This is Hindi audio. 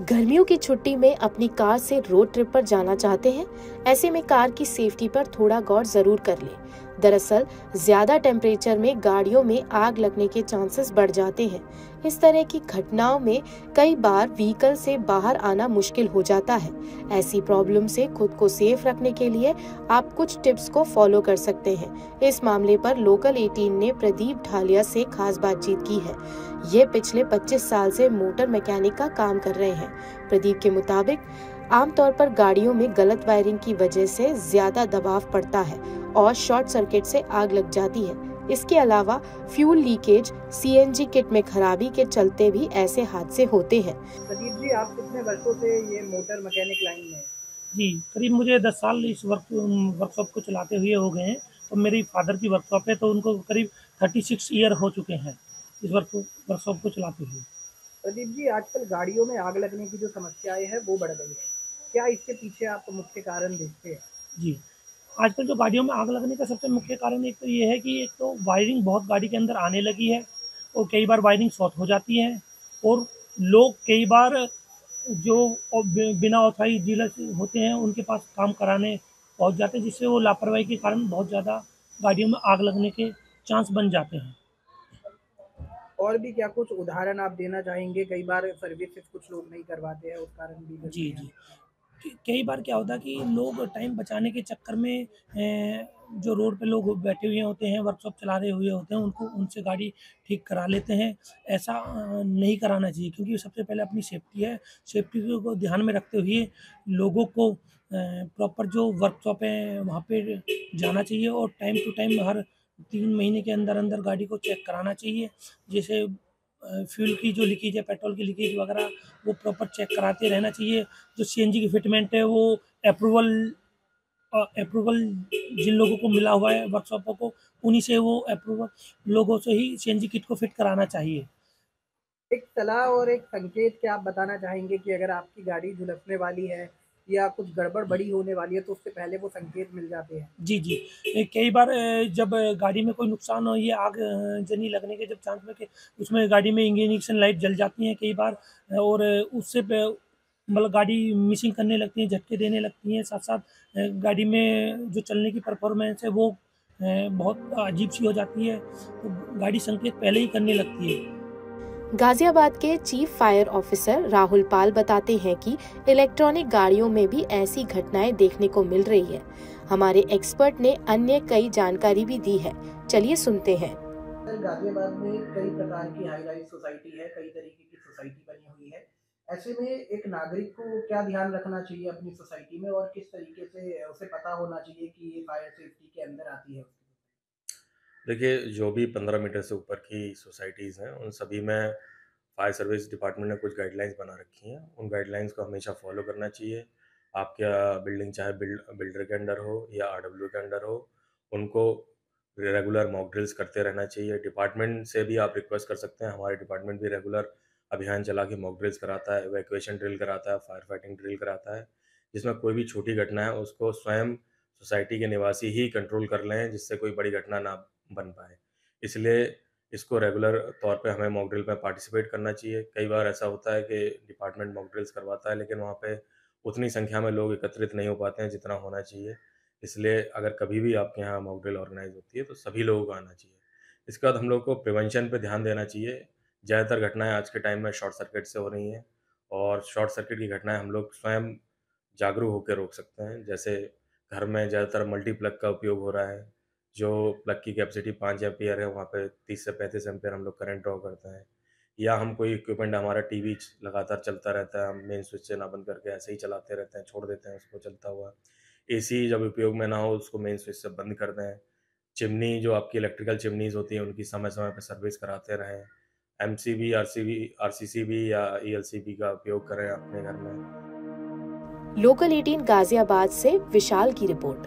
गर्मियों की छुट्टी में अपनी कार से रोड ट्रिप पर जाना चाहते हैं? ऐसे में कार की सेफ्टी पर थोड़ा गौर जरूर कर लें। दरअसल ज्यादा टेम्परेचर में गाड़ियों में आग लगने के चांसेस बढ़ जाते हैं। इस तरह की घटनाओं में कई बार व्हीकल से बाहर आना मुश्किल हो जाता है। ऐसी प्रॉब्लम से खुद को सेफ रखने के लिए आप कुछ टिप्स को फॉलो कर सकते हैं। इस मामले पर लोकल 18 ने प्रदीप ढालिया से खास बातचीत की है। ये पिछले 25 साल से मोटर मैकेनिक का काम कर रहे हैं। प्रदीप के मुताबिक आमतौर पर गाड़ियों में गलत वायरिंग की वजह से ज्यादा दबाव पड़ता है और शॉर्ट सर्किट से आग लग जाती है। इसके अलावा फ्यूल लीकेज, सीएनजी किट में खराबी के चलते भी ऐसे हादसे होते हैं। प्रदीप जी, आप कितने वर्षों से ये मोटर मैकेनिक लाइन में हैं? जी, करीब मुझे 10 साल इस वर्कशॉप को चलाते हुए हो गए हैं। तो मेरी फादर की वर्कशॉप है, तो उनको करीब 36 ईयर हो चुके हैं इस वर्कशॉप को चलाते हुए। प्रदीप जी, आजकल गाड़ियों में आग लगने की जो समस्याएं हैं वो बढ़ गई है। क्या इसके पीछे आप मुख्य कारण देखते हैं? जी, आजकल जो गाड़ियों में आग लगने का सबसे मुख्य कारण एक तो ये है कि एक तो वायरिंग बहुत गाड़ी के अंदर आने लगी है और कई बार वायरिंग शॉर्ट हो जाती है और लोग कई बार जो बिना ऑथराइज़ डीलर होते हैं उनके पास काम कराने पहुँच जाते हैं, जिससे वो लापरवाही के कारण बहुत ज़्यादा गाड़ियों में आग लगने के चांस बन जाते हैं। और भी क्या कुछ उदाहरण आप देना चाहेंगे? कई बार सर्विसेज कुछ लोग नहीं करवाते हैं, उस कारण भी जी, गलतियाँ जी। होती हैं। कई बार क्या होता है कि लोग टाइम बचाने के चक्कर में जो रोड पे लोग बैठे हुए होते हैं, वर्कशॉप चला रहे हुए होते हैं, उनको उनसे गाड़ी ठीक करा लेते हैं। ऐसा नहीं कराना चाहिए, क्योंकि सबसे पहले अपनी सेफ्टी है। सेफ्टी को ध्यान में रखते हुए लोगों को प्रॉपर जो वर्कशॉप है वहाँ पे जाना चाहिए और टाइम टू टाइम हर 3 महीने के अंदर-अंदर गाड़ी को चेक कराना चाहिए। जैसे फ्यूल की जो लीकेज है, पेट्रोल की लीकेज वगैरह, वो प्रॉपर चेक कराते रहना चाहिए। जो सीएनजी की फिटमेंट है वो अप्रूवल अप्रूवल जिन लोगों को मिला हुआ है वर्कशॉपों को, उन्हीं से वो अप्रूवल लोगों से ही सीएनजी किट को फिट कराना चाहिए। एक सलाह और एक संकेत क्या आप बताना चाहेंगे कि अगर आपकी गाड़ी झुलसने वाली है या कुछ गड़बड़ बड़ी होने वाली है तो उससे पहले वो संकेत मिल जाते हैं? जी, जी। कई बार जब गाड़ी में कोई नुकसान हो, ये आग जनी लगने के जब चांस में कि उसमें गाड़ी में इग्निशन लाइट जल जाती हैं कई बार, और उससे मतलब गाड़ी मिसिंग करने लगती है, झटके देने लगती हैं। साथ-साथ गाड़ी में जो चलने की परफॉर्मेंस है वो बहुत अजीब-सी हो जाती है, तो गाड़ी संकेत पहले ही करने लगती है। गाजियाबाद के चीफ फायर ऑफिसर राहुल पाल बताते हैं कि इलेक्ट्रॉनिक गाड़ियों में भी ऐसी घटनाएं देखने को मिल रही है। हमारे एक्सपर्ट ने अन्य कई जानकारी भी दी है। चलिए सुनते हैं। सर, गाजियाबाद में कई प्रकार की हाई राइज सोसाइटी है, कई तरीके की सोसाइटी बनी हुई है। ऐसे में एक नागरिक को क्या ध्यान रखना चाहिए अपनी सोसाइटी में और किस तरीके से उसे पता होना चाहिए कि ये फायर सेफ्टी के अंदर आती है? देखिए, जो भी 15 मीटर से ऊपर की सोसाइटीज़ हैं, उन सभी में फायर सर्विस डिपार्टमेंट ने कुछ गाइडलाइंस बना रखी हैं। उन गाइडलाइंस को हमेशा फ़ॉलो करना चाहिए। आपका बिल्डिंग चाहे बिल्डर के अंडर हो या आरडब्ल्यू के अंडर हो, उनको रेगुलर मॉक ड्रिल्स करते रहना चाहिए। डिपार्टमेंट से भी आप रिक्वेस्ट कर सकते हैं। हमारे डिपार्टमेंट भी रेगुलर अभियान चला के मॉक ड्रिल्स कराता है, इवैक्यूएशन ड्रिल कराता है, फायर फाइटिंग ड्रिल कराता है, जिसमें कोई भी छोटी घटना है, उसको स्वयं सोसाइटी के निवासी ही कंट्रोल कर लें, जिससे कोई बड़ी घटना ना बन पाए। इसलिए इसको रेगुलर तौर पे हमें मॉक ड्रिल में पार्टिसिपेट करना चाहिए। कई बार ऐसा होता है कि डिपार्टमेंट मॉक ड्रिल्स करवाता है, लेकिन वहाँ पे उतनी संख्या में लोग एकत्रित नहीं हो पाते हैं जितना होना चाहिए। इसलिए अगर कभी भी आपके यहाँ मॉक ड्रिल ऑर्गेनाइज़ होती है, तो सभी लोगों को आना चाहिए। इसके बाद हम लोग को प्रिवेंशन पे ध्यान देना चाहिए। ज़्यादातर घटनाएँ आज के टाइम में शॉर्ट सर्किट से हो रही हैं, और शॉर्ट सर्किट की घटनाएँ हम लोग स्वयं जागरूक होकर रोक सकते हैं। जैसे घर में ज़्यादातर मल्टीप्लग का उपयोग हो रहा है, जो प्लग की कैपेसिटी 5 एम्पीयर है, वहाँ पे 30 से 35 एम्पीयर हम लोग करंट ड्रॉ करते हैं। या हम कोई इक्विपमेंट, हमारा टीवी लगातार चलता रहता है, हम मेन स्विच से ना बंद करके ऐसे ही चलाते रहते हैं, छोड़ देते हैं उसको चलता हुआ। एसी जब उपयोग में ना हो, उसको मेन स्विच से बंद कर दें। चिमनी, जो आपकी इलेक्ट्रिकल चिमनीज़ होती हैं, उनकी समय-समय पे सर्विस कराते रहें। एमसीबी, आरसीसीबी या ईएलसीबी का उपयोग करें अपने घर में। लोकल 18 गाजियाबाद से विशाल की रिपोर्ट।